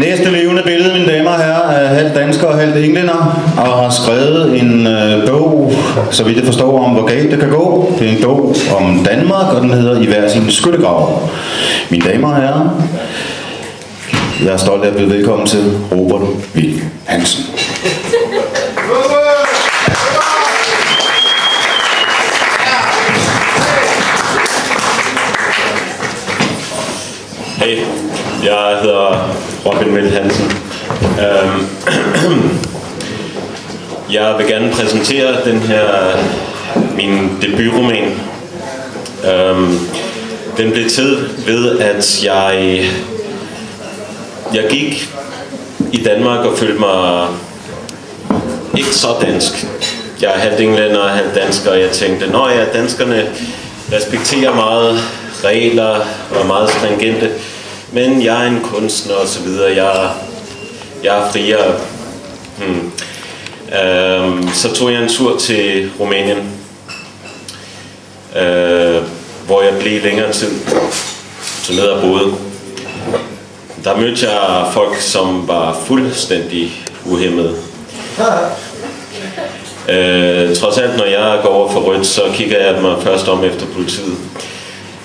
Næste levende billede, mine damer og herrer, er halvt dansker og halvt englænder, og har skrevet en bog, så vidt jeg forstår, om hvor galt det kan gå. Det er en bog om Danmark, og den hedder I hver sin skyttegrav. Mine damer og herrer, jeg er stolt af at byde velkommen til Widt Hansen. Hej, jeg hedder Widt Hansen. Jeg vil gerne præsentere min debutroman. Den blev til ved, at jeg gik i Danmark og følte mig ikke så dansk. Jeg er halvt englænder og halvt dansker, og jeg tænkte, danskerne respekterer meget regler og er meget stringente, men jeg er en kunstner og så videre. Jeg er friere. Så tog jeg en tur til Rumænien, hvor jeg blev længere tid, så ned og boede. Der mødte jeg folk, som var fuldstændig uhæmmede. Trods alt, når jeg går over for rødt, så kigger jeg mig først om efter politiet,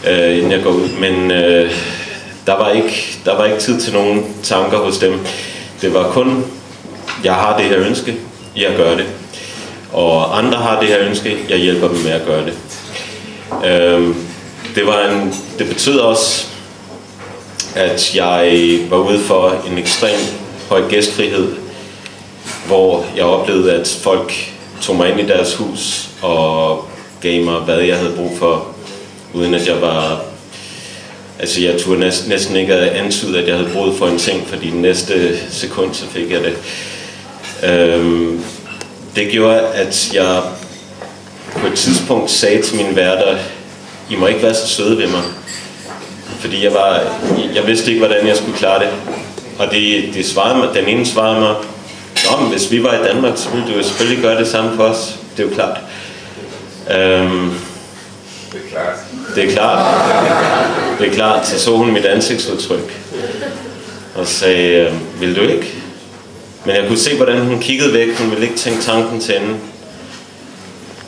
inden jeg går ud. Men der var ikke tid til nogen tanker hos dem. Det var kun, jeg har det her ønske, jeg gør det. Og andre har det her ønske, jeg hjælper dem med at gøre det. Det betød også, at jeg var ude for en ekstrem høj gæstfrihed, hvor jeg oplevede, at folk tog mig ind i deres hus og gav mig, hvad jeg havde brug for, uden at jeg var... Altså jeg turde næsten ikke at antyde, at jeg havde brug for en ting, fordi den næste sekund, så fik jeg det. Det gjorde, at jeg på et tidspunkt sagde til mine værter, I må ikke være så søde ved mig. Fordi jeg vidste ikke, hvordan jeg skulle klare det. Og de svarede mig, den ene svarede mig, men hvis vi var i Danmark, så ville du jo selvfølgelig gøre det samme for os. Det er jo klart. Det er klart. Så så hun mit ansigtsudtryk og sagde, vil du ikke? Men jeg kunne se, hvordan hun kiggede væk. Hun ville ikke tænke tanken til ende.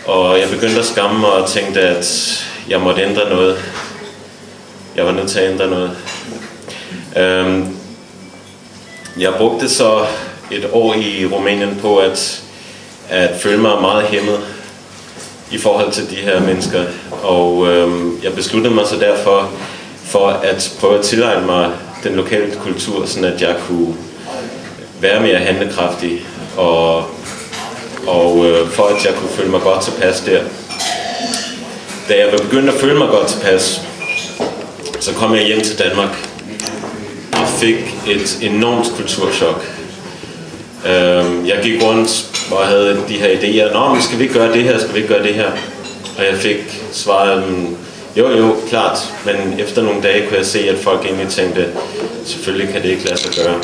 Og jeg begyndte at skamme mig og tænkte, at jeg måtte ændre noget. Jeg var nødt til at ændre noget. Jeg brugte så et år i Rumænien på at føle mig meget hæmmet i forhold til de her mennesker. Og jeg besluttede mig så derfor for at prøve at tilegne mig den lokale kultur, sådan at jeg kunne være mere handlekraftig og for at jeg kunne føle mig godt tilpas der. Da jeg begyndte at føle mig godt tilpas, så kom jeg hjem til Danmark og fik et enormt kulturschok. Jeg gik rundt og havde de her idéer. Men skal vi gøre det her? Skal vi ikke gøre det her? Og jeg fik svaret, jo, klart. Men efter nogle dage kunne jeg se, at folk egentlig tænkte, selvfølgelig kan det ikke lade sig gøre.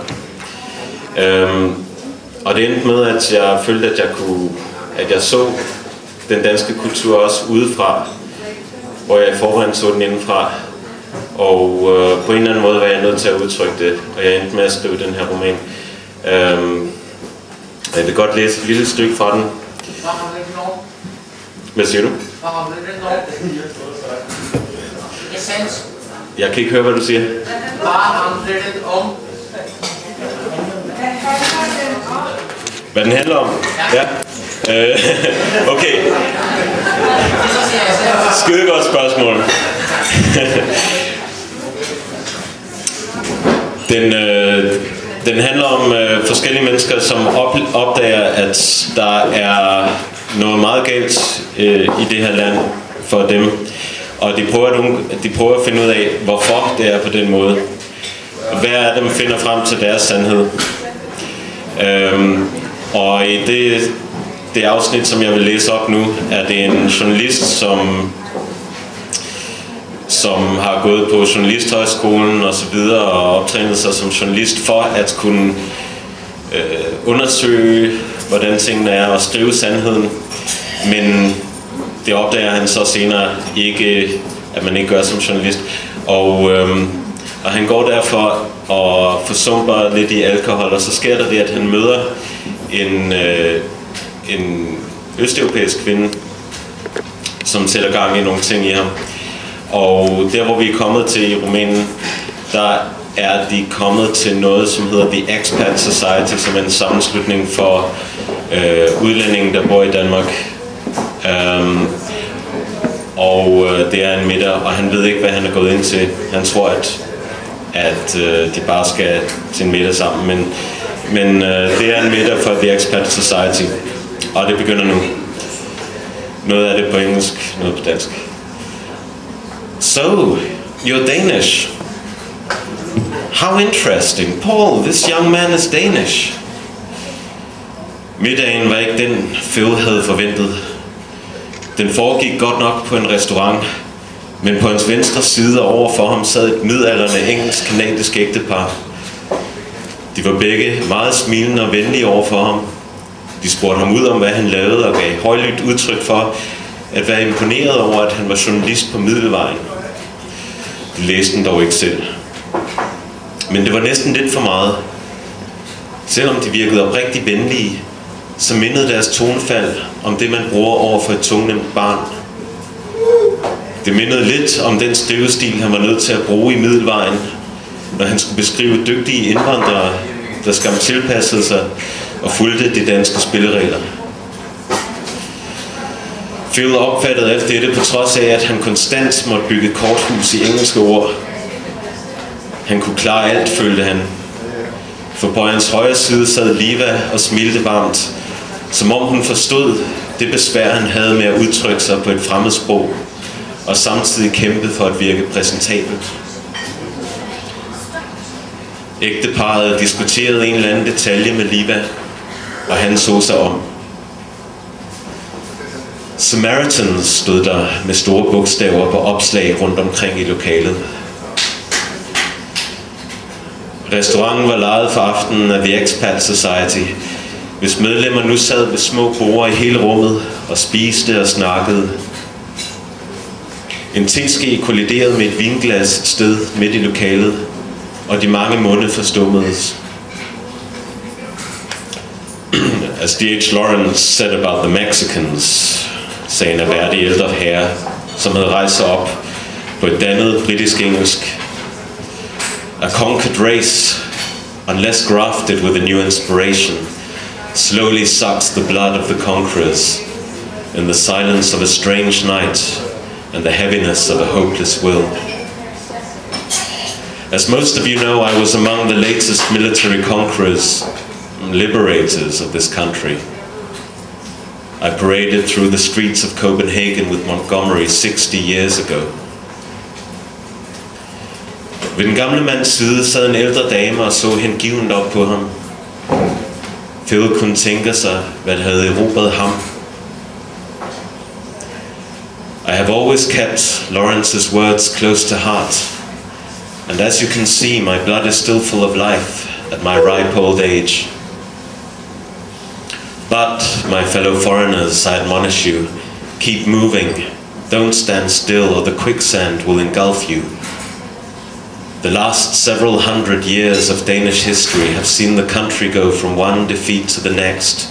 Og det endte med, at jeg følte, at jeg så den danske kultur også udefra, hvor jeg i forvejen så den indenfra. Og på en eller anden måde var jeg nødt til at udtrykke det, og jeg endte med at skrive den her roman. Jeg vil godt læse et lille stykke fra den. Hvad siger du? Jeg kan ikke høre, hvad du siger. Hvad den handler om? Ja. Okay. Skide godt spørgsmål. Den handler om forskellige mennesker, som opdager, at der er noget meget galt i det her land for dem. Og de prøver at finde ud af, hvorfor det er på den måde. Hvad er det, man finder frem til deres sandhed. Og i det afsnit, som jeg vil læse op nu, er det en journalist, som har gået på journalisthøjskolen og så videre og optrænet sig som journalist for at kunne undersøge, hvordan tingene er og skrive sandheden. Men det opdager han så senere ikke, at man ikke gør som journalist. Og han går derfor og forsumper lidt i alkohol, og så sker der det, at han møder en østeuropæisk kvinde, som sætter gang i nogle ting i ham. Og der, hvor vi er kommet til i Rumænien, der er de kommet til noget, som hedder The Expat Society, som er en sammenslutning for udlændinge, der bor i Danmark. Det er en middag, og han ved ikke, hvad han er gået ind til. Han tror, at de bare skal til en middag sammen, men det er en middag for The Expat Society, og det begynder nu. Noget af det på engelsk, noget på dansk. So, you're Danish. How interesting. Paul, this young man is Danish. Middagen var ikke den, Phil havde forventet. Den foregik godt nok på en restaurant, men på hans venstre side over for ham sad et midaldrende engelsk-kanadisk ægtepar. De var begge meget smilende og venlige over for ham. De spurgte ham ud om, hvad han lavede, og gav højlydt udtryk for at være imponeret over, at han var journalist på Middelvejen. De læste den dog ikke selv. Men det var næsten lidt for meget. Selvom de virkede oprigtigt venlige, så mindede deres tonefald om det, man bruger over for et tungnemt barn. Det mindede lidt om den skrivestil, han var nødt til at bruge i Middelvejen, når han skulle beskrive dygtige indvandrere, der skam tilpassede sig og fulgte de danske spilleregler. Phil opfattede alt dette på trods af, at han konstant måtte bygge korthus i engelske ord. Han kunne klare alt, følte han. For på hans højre side sad Liva og smilte varmt, som om hun forstod det besvær, han havde med at udtrykke sig på et fremmedsprog, og samtidig kæmpe for at virke præsentabelt. Ægteparret diskuterede en eller anden detalje med Liva, og han så sig om. Samaritans stod der med store bogstaver på opslag rundt omkring i lokalet. Restauranten var lejet for aftenen af The Expat Society, hvis medlemmer nu sad ved små borde i hele rummet og spiste og snakkede. En teske kolliderede med et vinglas et sted midt i lokalet, og de mange munde forstummedes. As D.H. Lawrence said about the Mexicans, sagde en erhverdig ældre herre, som havde rejst sig op på et dannet britisk engelsk. A conquered race, unless grafted with a new inspiration, slowly sucks the blood of the conquerors in the silence of a strange night and the heaviness of a hopeless will. As most of you know, I was among the latest military conquerors, liberators of this country. I paraded through the streets of Copenhagen with Montgomery 60 years ago. Ved den gamle mands side sad en ældre dame og så hengivent op på ham. Phil kunne tænke sig, hvad der havde erobret ham. I have always kept Lawrence's words close to heart, and as you can see, my blood is still full of life at my ripe old age. But, my fellow foreigners, I admonish you, keep moving, don't stand still or the quicksand will engulf you. The last several hundred years of Danish history have seen the country go from one defeat to the next,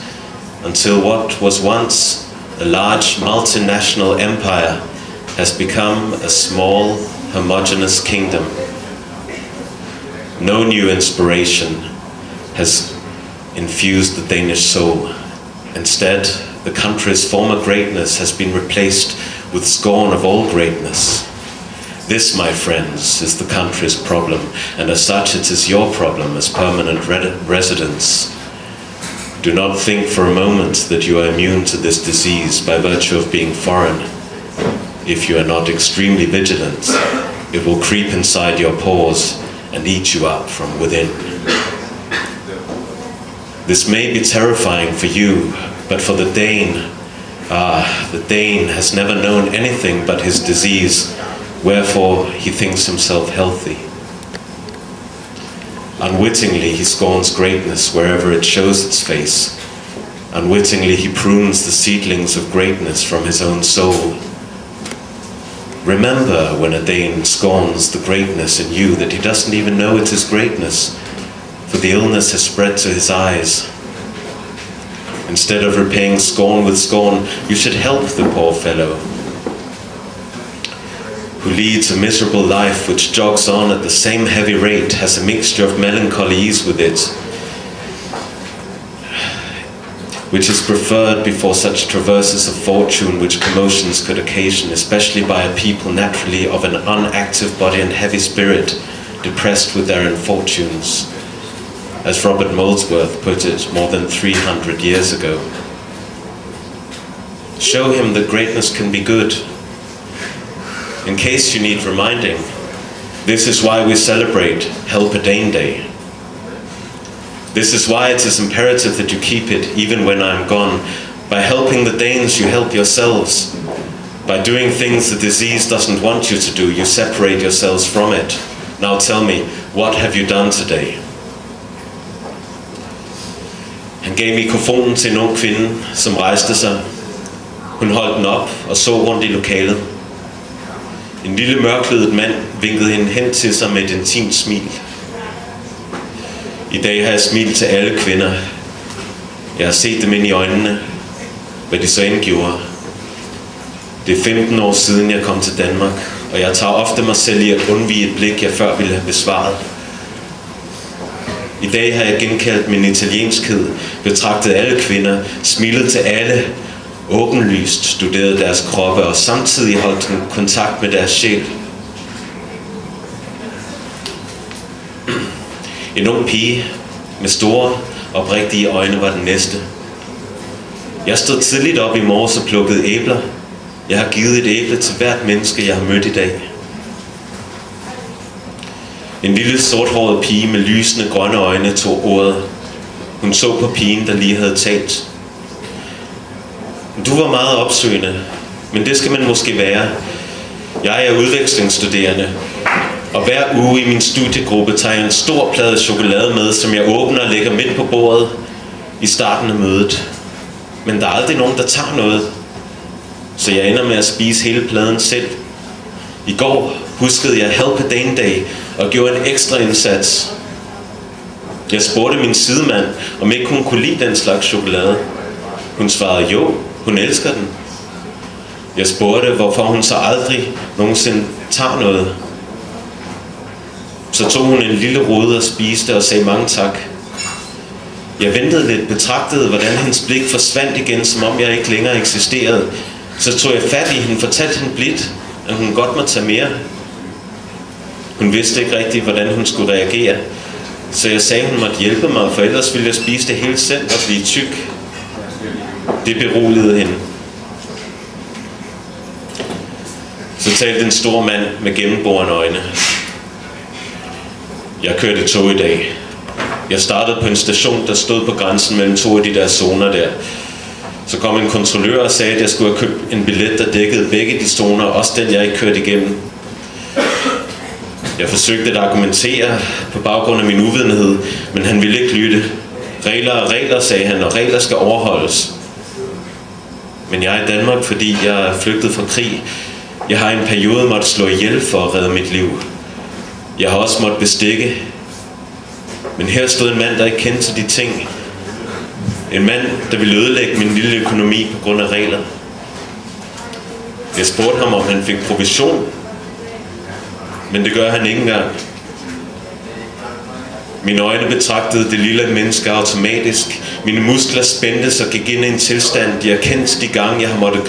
until what was once a large multinational empire has become a small, homogeneous kingdom. No new inspiration has infused the Danish soul. Instead, the country's former greatness has been replaced with scorn of all greatness. This, my friends, is the country's problem, and as such it is your problem as permanent residents. Do not think for a moment that you are immune to this disease by virtue of being foreign. If you are not extremely vigilant, it will creep inside your pores and eat you up from within. This may be terrifying for you, but for the Dane, the Dane has never known anything but his disease, wherefore he thinks himself healthy. Unwittingly he scorns greatness wherever it shows its face. Unwittingly he prunes the seedlings of greatness from his own soul. Remember when a Dane scorns the greatness in you that he doesn't even know it is greatness, for the illness has spread to his eyes. Instead of repaying scorn with scorn, you should help the poor fellow who leads a miserable life which jogs on at the same heavy rate, has a mixture of melancholies with it, which is preferred before such traverses of fortune which commotions could occasion, especially by a people naturally of an unactive body and heavy spirit, depressed with their infortunes, as Robert Molesworth put it more than 300 years ago. Show him that greatness can be good. In case you need reminding, this is why we celebrate Help a Dane Day. This is why it is imperative that you keep it even when I am gone. By helping the Danes, you help yourselves. By doing things the disease doesn't want you to do, you separate yourselves from it. Now tell me, what have you done today? Han gav mikrofonen til en ung kvinde, som rejste sig. Hun holdt den op og så rundt i lokalet. En lille mørklædet mand vinkede hende hen til sig med et intimt smil. I dag har jeg smilt til alle kvinder. Jeg har set dem ind i øjnene, hvad de så end gjorde. Det er 15 år siden jeg kom til Danmark, og jeg tager ofte mig selv i at undvige et blik, jeg før ville have besvaret. I dag har jeg genkaldt min italienskhed, betragtet alle kvinder, smilet til alle, åbenlyst studeret deres kroppe og samtidig holdt kontakt med deres sjæl. En ung pige med store, oprigtige øjne var den næste. Jeg stod tidligt op i morges og plukkede æbler. Jeg har givet et æble til hvert menneske, jeg har mødt i dag. En lille sorthåret pige med lysende grønne øjne tog ordet. Hun så på pigen, der lige havde talt. Du var meget opsøgende, men det skal man måske være. Jeg er udvekslingsstuderende, og hver uge i min studiegruppe tager jeg en stor plade chokolade med, som jeg åbner og lægger midt på bordet i starten af mødet. Men der er aldrig nogen, der tager noget, så jeg ender med at spise hele pladen selv. I går huskede jeg Help a Dane Day og gjorde en ekstra indsats. Jeg spurgte min sidemand, om ikke hun kunne lide den slags chokolade. Hun svarede jo, hun elsker den. Jeg spurgte, hvorfor hun så aldrig nogensinde tager noget. Så tog hun en lille rude og spiste og sagde mange tak. Jeg ventede lidt, betragtede, hvordan hendes blik forsvandt igen, som om jeg ikke længere eksisterede. Så tog jeg fat i hende, fortalte hende blidt, at hun godt må tage mere. Hun vidste ikke rigtigt, hvordan hun skulle reagere, så jeg sagde, at hun måtte hjælpe mig, for ellers ville jeg spise det hele selv og blive tyk. Det beroligede hende. Så talte en stor mand med gennemborende øjne. Jeg kørte tog i dag. Jeg startede på en station, der stod på grænsen mellem to af de der zoner der. Så kom en kontrollør og sagde, at jeg skulle have købt en billet, der dækkede begge de zoner, også den jeg ikke kørte igennem. Jeg forsøgte at argumentere på baggrund af min uvidenhed, men han ville ikke lytte. Regler er regler, sagde han, og regler skal overholdes. Men jeg er i Danmark, fordi jeg er flygtet fra krig. Jeg har i en periode måtte slå ihjel for at redde mit liv. Jeg har også måttet bestikke. Men her stod en mand, der ikke kendte til de ting. En mand, der ville ødelægge min lille økonomi på grund af regler. Jeg spurgte ham, om han fik provision. Men det gør han ikke engang. Mine øjne betragtede det lille menneske automatisk. Mine muskler spændtes og gik ind i en tilstand, de har kendt de gange, jeg har måttet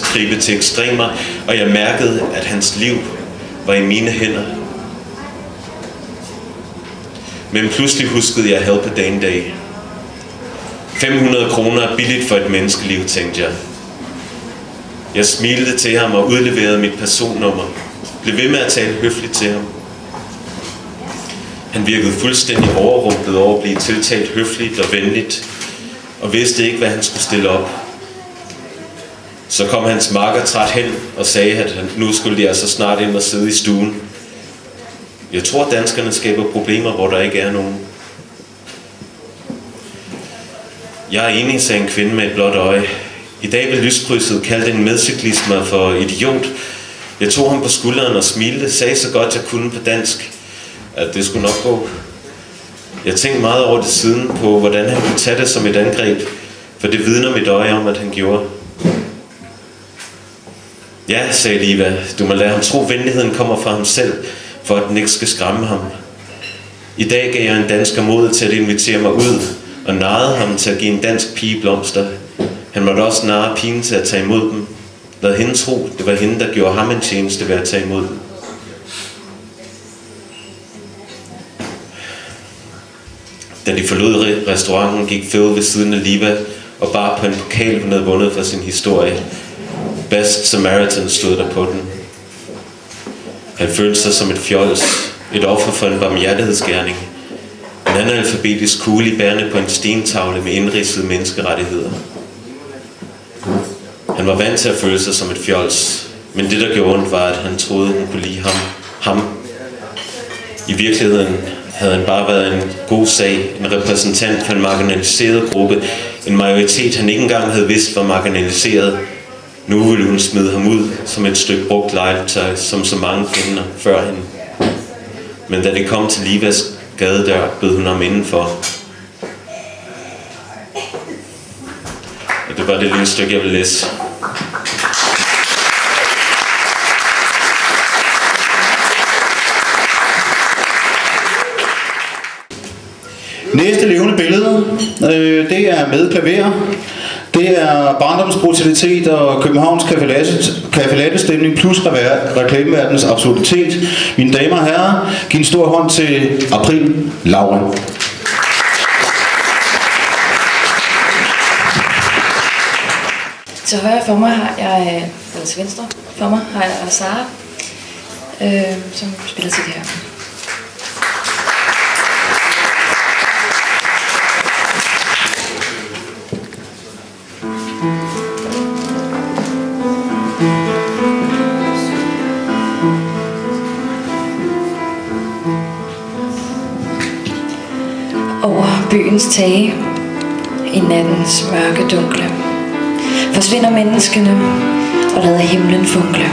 gribe til ekstremer, og jeg mærkede, at hans liv var i mine hænder. Men pludselig huskede jeg Help a Dane Day. 500 kroner er billigt for et menneskeliv, tænkte jeg. Jeg smilte til ham og udleverede mit personnummer. Blev ved med at tale høfligt til ham. Han virkede fuldstændig overrumplet over at blive tiltalt høfligt og venligt, og vidste ikke, hvad han skulle stille op. Så kom hans makker træt hen og sagde, at nu skulle de altså snart ind og sidde i stuen. Jeg tror, at danskerne skaber problemer, hvor der ikke er nogen. Jeg er enig, sagde en kvinde med et blåt øje. I dag vil lyskrydset kalde en medcyklist mig for idiot, Jeg tog ham på skulderen og smilte, sagde så godt jeg kunne på dansk, at det skulle nok gå. Jeg tænkte meget over det siden på, hvordan han kunne tage det som et angreb, for det vidner mit øje om, at han gjorde. Ja, sagde Liva, du må lade ham tro, venligheden kommer fra ham selv, for at den ikke skal skræmme ham. I dag gav jeg en dansker mod til at invitere mig ud, og narrede ham til at give en dansk pige blomster. Han måtte også narre pigen til at tage imod dem. Lad hende tro, det var hende, der gjorde ham en tjeneste ved at tage imod dem. Da de forlod restauranten, gik Phil ved siden af Liva og bar på en pokal, hun havde vundet for sin historie. Best Samaritan stod der på den. Han følte sig som et fjols, et offer for en barmhjertighedsgerning. En analfabetisk kugle bærende på en stentavle med indridsede menneskerettigheder. Han var vant til at føle sig som et fjols, men det der gjorde ondt var, at han troede, hun kunne lide ham. I virkeligheden havde han bare været en god sag, en repræsentant for en marginaliseret gruppe, en majoritet han ikke engang havde vidst var marginaliseret. Nu ville hun smide ham ud som et stykke brugt legetøj, som så mange kvinder før hende. Men da det kom til Livas gadedør, bød hun ham indenfor. Og det var det lille stykke, jeg ville læse. Næste levende billede, det er med klaver. Det er barndomsbrutalitet og Københavns kaffe-latte-stemning plus reklameverdens absurditet. Mine damer og herrer, giv en stor hånd til April Lauring. Til højre for mig har jeg, eller til venstre for mig har jeg Sara, som spiller til det her. Over byens tage, i nattens mørke dunkle, forsvinder menneskene og lader himlen funkle.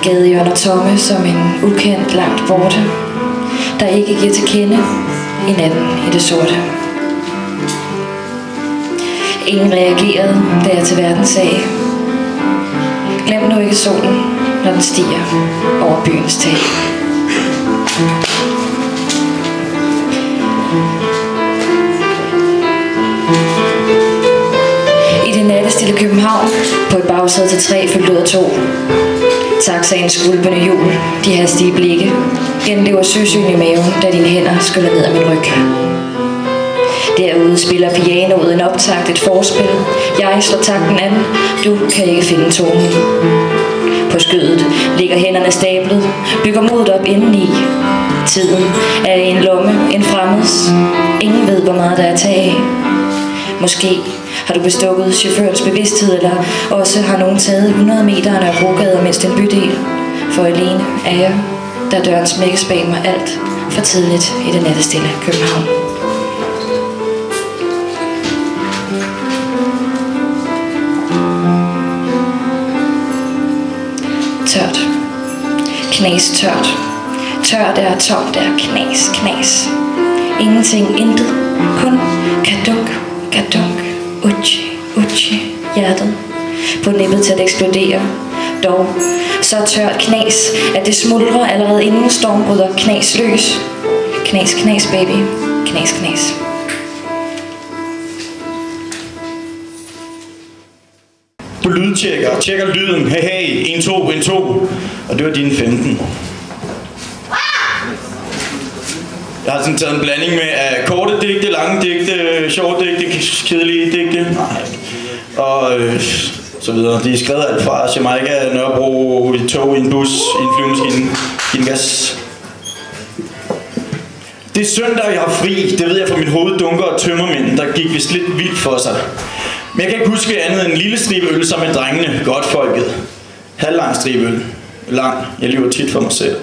Gadehjørner tomme som en ukendt langt borte, der ikke giver til kende i natten i det sorte. Ingen reagerede, da jeg til verden sagde: glem nu ikke solen, når den stiger over byens tag. I det nattestille København, på et bagsæde til 3 fyldt ud af 2. Taxaens skvulpende hjul, de hastige blikke, genlever søsyn i maven, da dine hænder skyller ned ad min ryg. Derude spiller pianoet en optakt, et forspil. Jeg slår takten an, du kan ikke finde tonen. På skødet ligger hænderne stablet, bygger modet op indeni. Tiden er i en lomme, en fremmeds. Ingen ved, hvor meget der er tag af. Måske har du bestukket chaufførens bevidsthed, eller også har nogen taget 100 meter af Nørrebrogade og mindst en bydel. For alene er jeg, da døren smækkes bag mig alt for tidligt i det nattestille København. Tørt. Knas tørt. Tørt er tomt er knas, knas. Ingenting, intet. Kun kadunk, kadunk. Uchi, uchi. Hjertet. På nippet til at eksplodere. Dog så tørt knas, at det smuldrer allerede inden storm bryder knas løs. Knas, knas, baby. Knas, knas. Du lydtjekker, tjekker lyden. Hey, hey, 1, 2, 1, 2. Og det var dine 15. Jeg har sådan taget en blanding med af korte digte, lange digte, sjove digte, kedelige digte. Nej. Og så videre. De er skrevet alt fra Jamaica, Nørrebro, i tog, i en bus, i en flyvemaskine, i en gas. Det er søndag, jeg har fri. Det ved jeg fra mit hoveddunker og tømmermænd, der gik vist lidt vildt for sig. Men jeg kan ikke huske andet end en lille stribe øl sammen med drengene, godtfolket. Halvlang stribe øl. Lang. Jeg lever tit for mig selv.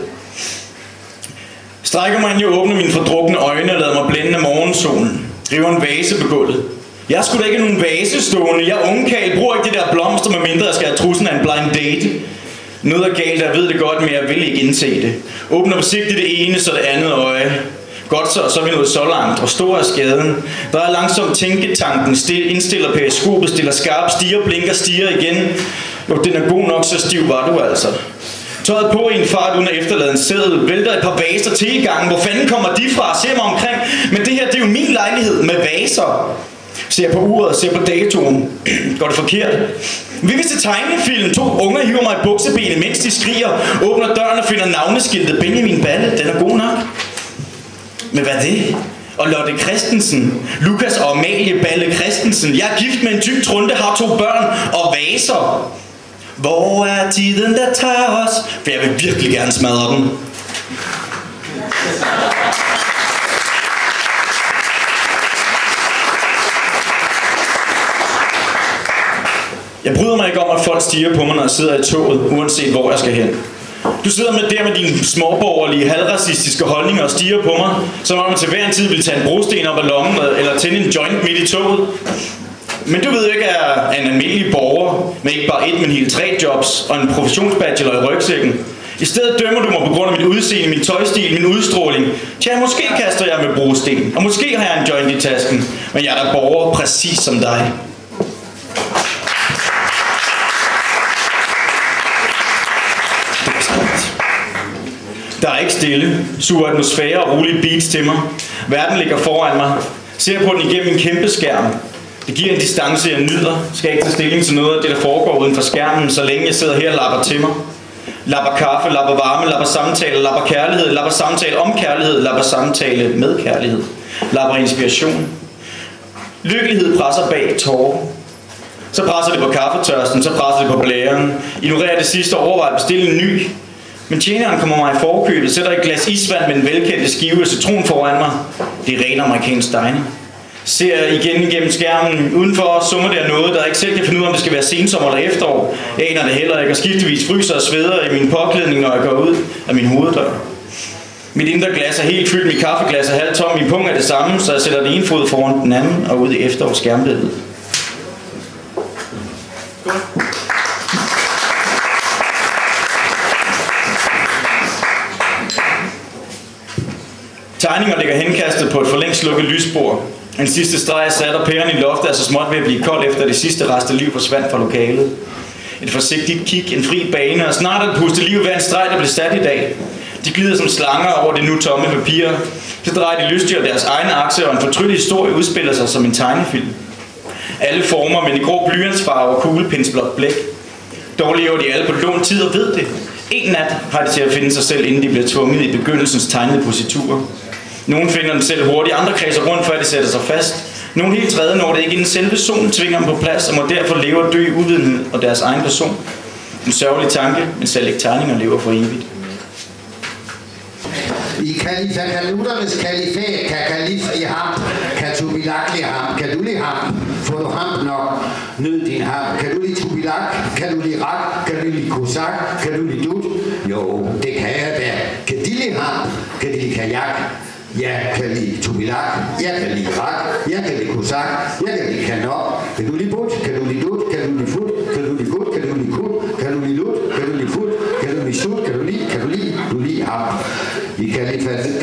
Strækker mig ind, jeg åbner mine fordrukne øjne og lader mig blænde af morgensolen. River en vase på gulvet. Jeg skulle da ikke nogen vase stående. Jeg ungkald bruger ikke det der blomster, med mindre jeg skal have trussen af en blind date. Noget er galt, jeg ved det godt, men jeg vil ikke indse det. Åbner forsigtigt det ene, så det andet øje. Godt så er vi nået så langt, og stor er skaden. Der er langsomt tænketanken, indstiller periskopet, stiller skarp, stiger, blinker, stiger igen. Jo, den er god nok, så stiv var du altså. Tøjet på i en fart uden at efterlade en sædel, vælter et par vaser til i gangen. Hvor fanden kommer de fra? Ser mig omkring. Men det her, det er jo min lejlighed med vaser. Ser på uret, ser på datoen. Går det forkert? Vi vil se tegnefilm. 2 unger hiver mig i buksebenet, mens de skriger. Åbner døren og finder navneskiltet. Benjamin Balle, den er god nok. Men hvad er det? Og Lotte Christensen, Lukas og Amalie Balle Christensen. Jeg er gift med en tyk trunde, har 2 børn og vaser. Hvor er tiden, der tager os? For jeg vil virkelig gerne smadre den. Jeg bryder mig ikke om, at folk stiger på mig, når jeg sidder i toget, uanset hvor jeg skal hen. Du sidder med dine småborgerlige, halvracistiske holdninger og stiger på mig, som om man til hver en tid vil tage en brosten op af lommen eller tænde en joint midt i toget. Men du ved ikke, at jeg er en almindelig borger med ikke bare 1, men hele 3 jobs og en professionsbachelor i rygsækken. I stedet dømmer du mig på grund af mit udseende, min tøjstil, min udstråling. Tja, måske kaster jeg med brosten, og måske har jeg en joint i tasken, men jeg er da borger præcis som dig. Der er ikke stille, sur atmosfære og rolige beats til mig. Verden ligger foran mig. Ser på den igennem en kæmpe skærm. Det giver en distance, jeg nyder. Skal ikke tage stilling til noget af det, der foregår uden for skærmen, så længe jeg sidder her og lapper til mig. Lapper kaffe, lapper varme, lapper samtale, lapper kærlighed, lapper samtale om kærlighed, lapper samtale med kærlighed. Lapper inspiration. Lykkelighed presser bag tårer. Så presser det på kaffetørsten, så presser det på blæren. Ignorerer det sidste og overvejer at bestille en ny. Men tjeneren kommer mig i forkøbet, sætter et glas isvand med en velkendt skive af citron foran mig. Det er ren amerikansk diner. Ser igen igennem skærmen. Udenfor summer der noget, der ikke selv kan finde ud af, om det skal være sensommer eller efterår. Jeg aner det heller ikke, og skiftevis fryser og sveder i min påklædning, når jeg går ud af min hoveddør. Mit indre glas er helt fyldt, mit kaffeglas er halvt tom, min pung er det samme, så jeg sætter den ene fod foran den anden og ud i efterårsskærmbilledet. Tegninger ligger henkastet på et for længst lukket lysbord. En sidste streg er sat, og pæren i loftet er så småt ved at blive kold, efter det sidste rest af liv forsvandt fra lokalet. Et forsigtigt kig, en fri bane, og snart er det pustet liv hver en streg, der blev sat i dag. De glider som slanger over det nu tomme papir. Så drejer de lystigt deres egne akse, og en fortryttet historie udspiller sig som en tegnefilm. Alle former, men i grå blyantsfarve og kuglepindsblåt blæk. Dog lever de alle på lånt tid og ved det. En nat har de til at finde sig selv, inden de bliver tvunget i begyndelsens tegnede positurer. Nogle finder dem selv hurtigt, andre kredser rundt, før de sætter sig fast. Nogle helt tredje når det ikke, inden selve solen tvinger dem på plads, og må derfor leve og dø i uvidenhed og deres egen person. En sørgelig tanke, men selv ikke tegninger lever for evigt. I kalifaluternes kalifat, kan kalif i ham, kan tubilak li ham, kan du li ham, får du ham nok, nød din ham, kan du li tubilak, kan du li rak, kan du li kosak, kan du li dut, jo, det kan jeg da, kan de li ham, kan de li kajak, jeg kan li tubilak, jeg kan li rak, jeg kan li kosak, jeg kan li kanok, kan du li but, kan du li dut, kan du li fut, kan du li gut, kan du li kut, kan du li lut, kan du li fut, kan du li sut, kan du li ham. I kaluternes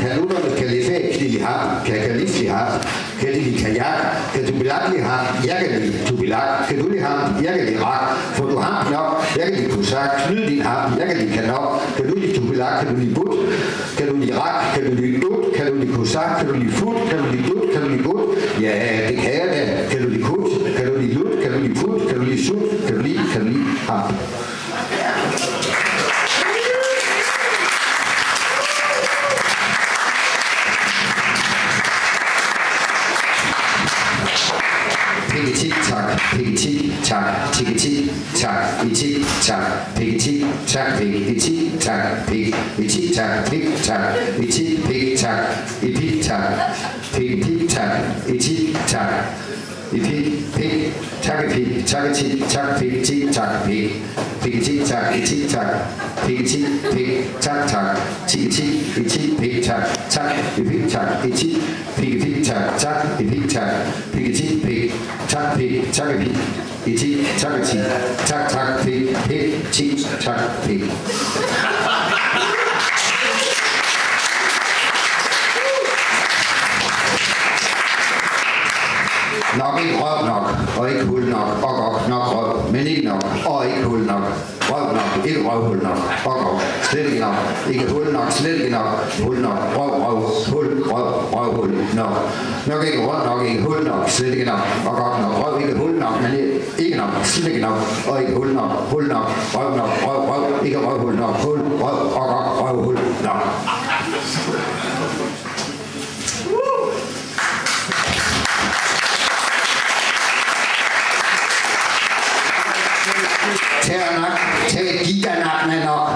kalifat, kan de ham, kan kalif li ham, kan de li kajak, kan tubilak li ham, jeg kan li tubilak, kan du li ham, jeg kan li rak, får du ham nok, jeg kan li kosak, snyd din ham, jeg kan li kanok, kan du li tubilak, kan du li but, kan du li rak, kan du li dut, kan du li kosak, kan du li fut, kan du li dut, kan du li gut, ja, det kan jeg da, kan du li kut, kan du li lut, kan du li fut, kan du li sut, kan du li ham. Tak, piggetik, tak, tikketik, tak, etik, tak, piggetik, tak, piggetik, tak, piggetik, tak, pig, tak, etik, pig, tak, epik, tak, piggetik, tak, etik, tak, epik, pig, tak, epik, tak, etik, tak, piggetik, tak, pig, piggetik, tak, etik, tak, piggetik, pig, tak, tak, tikketik, etik, pig, tak, tak, epik, tak, etik, piggetik, tak, tak, epik, tak, piggetik, pig, tak, pik, tak, pik. Etik, tak, etik. Tak, tak, pik, pik, tik, tak, pik. Nok ikke røv nok, og ikke hul nok, og nok røv, men ikke nok, og ikke hul nok. Røv nok, ikke røvhul nok, og slet ikke nok, ikke hul nok, slet ikke nok, hul nok, røv, hul, røvhul nok. Nok ikke røv nok, ikke hul nok, slet ikke nok, og godt nok, røv, ikke hul nok, men ikke nok, slet ikke nok, og ikke hul nok, røv nok, røv, ikke røvhul nok, hul, røv, og godt, røvhul nok. Tag giganak,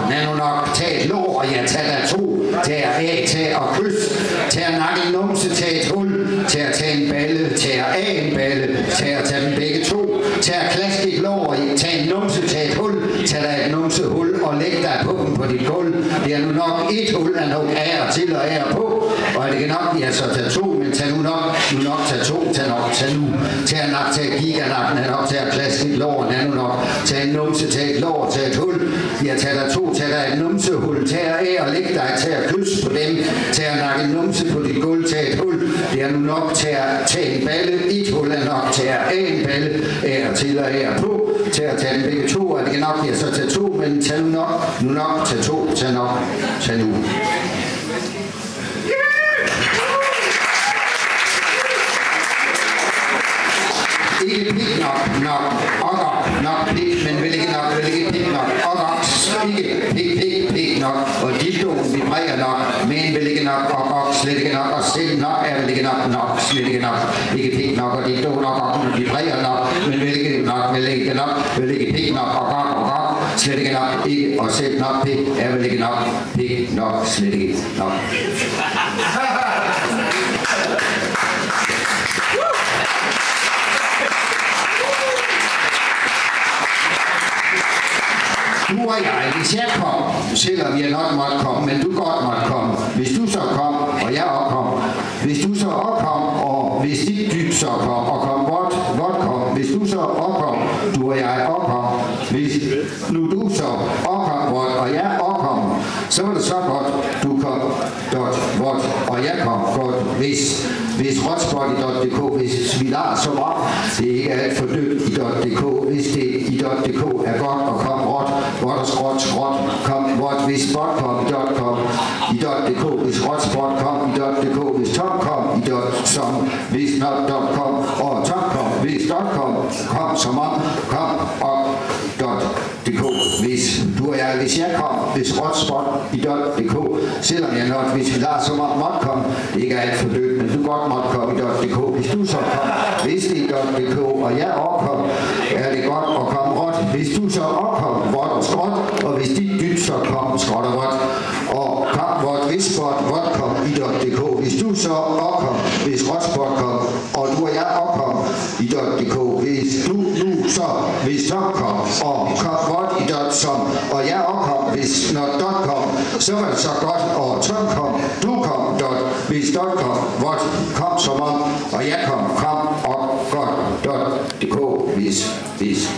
nano nok, tag et lår, og ja, tag der to, tag af, tag og kys, tag nak en numse, tag et hul, tag at tage en balle, tag af en balle, tag at tage dem begge to, tag at klaske et lår, tag en numse, tag et hul, tag der et numsehul, og læg dig på dem på dit gulv. Det er nu nok et hul, der nok ære til og ære på, og er det ikke nok, ja, så tag to, men tag nu nok, tag to, tag nu, tag nok, tag giganak, nok, tag at klaske et lår, nano nok, tag en numse, tag et lår, tag et hul, ja, tag der to, tag der et numsehul, tag af og læg dig, tag at kysse på dem, tag at nakke en numse på dit gulv, tag et hul, det er nu nok, tag en balle, et hul er nok, tag af en balle, ære til og ære på, tag at tage dem begge to, er det ikke nok, ja, så tag to, men tag nu nok, tag to, tag nok, tag nu. Ikke pik nok, pik, men vil ikke pik nok, ikke pik nok, og dildoen vibrerer nok, men vil ikke nok, og slet ikke nok, og selv nok er vel ikke nok, slet ikke nok, ikke pik nok, og dildoen nok, vibrerer nok, men vil ikke pik nok, og slet ikke nok, ikke, og selv nok, pik er vel ikke nok, pik nok, slet ikke nok. Du og jeg, hvis jeg kom, selvom jeg nok måtte komme, men du godt måtte komme. Hvis du så kom, og jeg også kom. Hvis du så også kom, og hvis dit dyb så kom, og kom godt kom. Hvis du så også kom, du og jeg også kom. Hvis nu du så også kom, og jeg også kom, så var det så godt, du kom, godt, og jeg kom godt. Hvis rotspot.dk, hvis vi lader så meget, det ikke er alt for dødt i .dk, hvis det i .dk er godt og kom råt og skråt, kom råt, hvis spot kom i .dk, hvis rotspot kom i .dk, hvis tom kom i .som, hvis not kom, og tom kom, hvis kom som om, kom og .dk, hvis jeg kom, hvis rotspot i .dk, selvom jeg nok, hvis vi lader som om måtte komme, det ikke er alt for dødt, men du godt måtte komme i .dk, hvis du så kom, hvis det i .dk, og jeg opkom, er det godt at komme råt, hvis du så opkom, vådt og skråt, og hvis dit dyt så kom, skråt og vådt, og kom vådt, hvis spot, vådt kom i .dk, hvis du så opkom, hvis rotspot kom, og du og jeg opkom i .dk, hvis du nu så, hvis tom kom, og kom vådt i .som, og jeg opkom, hvis når kom, så var det så godt, og tom kom, du kom, hvis kom, vådt, kom som om, og jeg kom og godt, .dk, hvis.